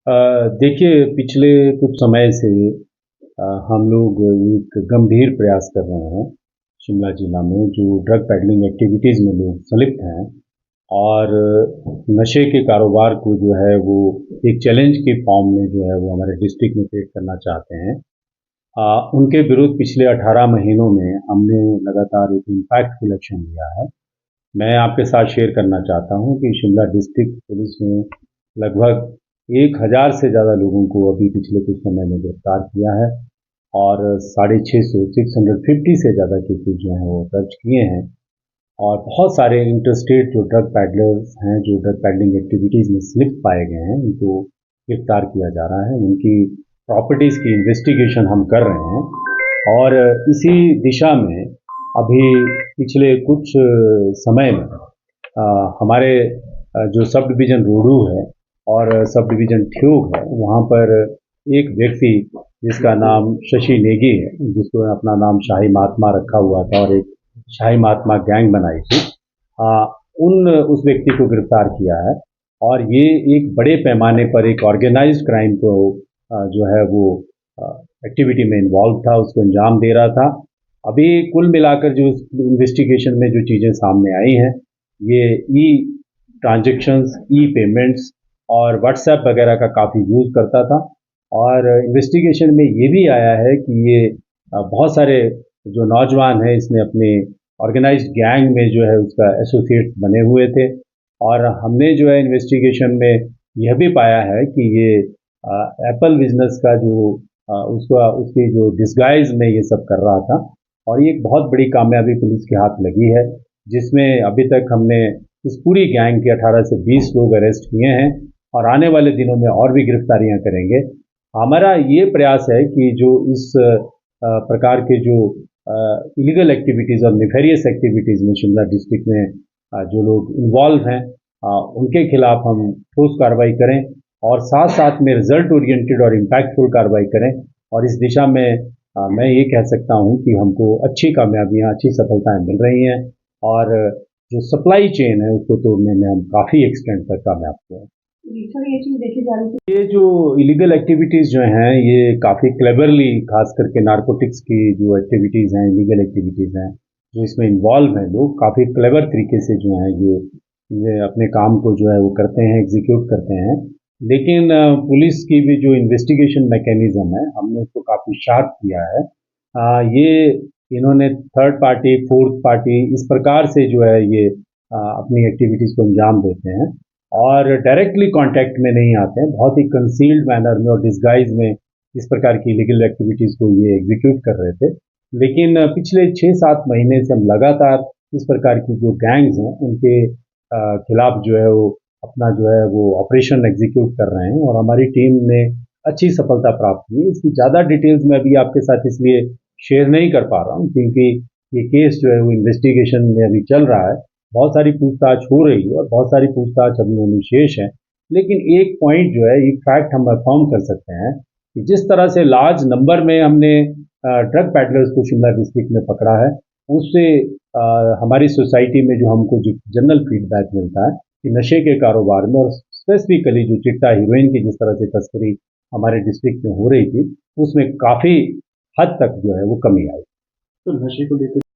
देखिए पिछले कुछ समय से हम लोग एक गंभीर प्रयास कर रहे हैं शिमला जिला में जो ड्रग पेडलिंग एक्टिविटीज़ में लोग संलिप्त हैं और नशे के कारोबार को जो है वो एक चैलेंज के फॉर्म में जो है वो हमारे डिस्ट्रिक्ट में क्रिएट करना चाहते हैं। उनके विरुद्ध पिछले 18 महीनों में हमने लगातार एक इम्पैक्टफुल एक्शन लिया है। मैं आपके साथ शेयर करना चाहता हूं कि शिमला डिस्ट्रिक्ट पुलिस ने लगभग 1000 से ज़्यादा लोगों को अभी पिछले कुछ समय में गिरफ्तार किया है और 650 से ज़्यादा केसेज जो हैं वो दर्ज किए हैं और बहुत सारे इंटरस्टेट जो ड्रग पैडलर्स हैं जो ड्रग पैडलिंग एक्टिविटीज़ में स्लिप पाए गए हैं उनको गिरफ्तार किया जा रहा है। उनकी प्रॉपर्टीज़ की इन्वेस्टिगेशन हम कर रहे हैं और इसी दिशा में अभी पिछले कुछ समय में हमारे जो सब डिवीज़न रोडू है और सब डिवीज़न ठियोग है वहाँ पर एक व्यक्ति जिसका नाम शशि नेगी है, जिसको अपना नाम शाही महात्मा रखा हुआ था और एक शाही महात्मा गैंग बनाई थी, उस व्यक्ति को गिरफ्तार किया है और ये एक बड़े पैमाने पर एक ऑर्गेनाइज्ड क्राइम को जो है वो एक्टिविटी में इन्वॉल्व था, उसको अंजाम दे रहा था। अभी कुल मिलाकर जो इन्वेस्टिगेशन में जो चीज़ें सामने आई हैं ये ई ट्रांजैक्शंस, ई पेमेंट्स और व्हाट्सएप वगैरह का काफ़ी यूज़ करता था और इन्वेस्टिगेशन में ये भी आया है कि ये बहुत सारे जो नौजवान हैं इसने अपने ऑर्गेनाइज्ड गैंग में जो है उसका एसोसिएट बने हुए थे और हमने जो है इन्वेस्टिगेशन में यह भी पाया है कि ये एप्पल बिजनेस का जो उसकी जो डिस्गाइज में ये सब कर रहा था और ये एक बहुत बड़ी कामयाबी पुलिस के हाथ लगी है, जिसमें अभी तक हमने इस पूरी गैंग के 18 से 20 लोग अरेस्ट किए हैं और आने वाले दिनों में और भी गिरफ्तारियां करेंगे। हमारा ये प्रयास है कि जो इस प्रकार के जो इलीगल एक्टिविटीज़ और निफेरियस एक्टिविटीज़ में शिमला डिस्ट्रिक्ट में जो लोग इन्वॉल्व हैं उनके खिलाफ हम ठोस कार्रवाई करें और साथ साथ में रिजल्ट ओरिएंटेड और इम्पैक्टफुल कार्रवाई करें और इस दिशा में मैं ये कह सकता हूँ कि हमको अच्छी कामयाबियाँ, अच्छी सफलताएं मिल रही हैं और जो सप्लाई चेन है उसको तोड़ने में हम काफ़ी एक्सटेंड तक कामयाब हुए हैं। ये चीज़ देखी जा रही है, ये जो इलीगल एक्टिविटीज़ जो हैं ये काफ़ी क्लेवरली, खास करके नारकोटिक्स की जो एक्टिविटीज़ हैं, इलीगल एक्टिविटीज़ हैं जो इसमें इन्वॉल्व हैं, लोग काफ़ी क्लेवर तरीके से जो हैं ये अपने काम को जो है वो करते हैं, एग्जीक्यूट करते हैं। लेकिन पुलिस की भी जो इन्वेस्टिगेशन मैकेनिज्म है हमने उसको काफ़ी शार्प किया है। ये इन्होंने थर्ड पार्टी, फोर्थ पार्टी इस प्रकार से जो है ये अपनी एक्टिविटीज़ को अंजाम देते हैं और डायरेक्टली कांटेक्ट में नहीं आते हैं, बहुत ही कंसील्ड मैनर में और डिस्गाइज में इस प्रकार की लीगल एक्टिविटीज़ को ये एग्जीक्यूट कर रहे थे। लेकिन पिछले 6-7 महीने से हम लगातार इस प्रकार की जो गैंग्स हैं उनके खिलाफ जो है वो अपना जो है वो ऑपरेशन एग्जीक्यूट कर रहे हैं और हमारी टीम ने अच्छी सफलता प्राप्त की। इसकी ज़्यादा डिटेल्स मैं अभी आपके साथ इसलिए शेयर नहीं कर पा रहा हूँ क्योंकि ये केस जो है वो इन्वेस्टिगेशन में अभी चल रहा है, बहुत सारी पूछताछ हो रही है और बहुत सारी पूछताछ अभी होनी शेष है। लेकिन एक पॉइंट जो है, एक फैक्ट हम अफर्म कर सकते हैं कि जिस तरह से लार्ज नंबर में हमने ड्रग पैडलर्स को शिमला डिस्ट्रिक्ट में पकड़ा है, उससे हमारी सोसाइटी में जो हमको जो जनरल फीडबैक मिलता है कि नशे के कारोबार में और स्पेसिफिकली जो चिट्टा हीरोइन की जिस तरह से तस्करी हमारे डिस्ट्रिक्ट में हो रही थी उसमें काफ़ी हद तक जो है वो कमी आई। तो नशे को लेकर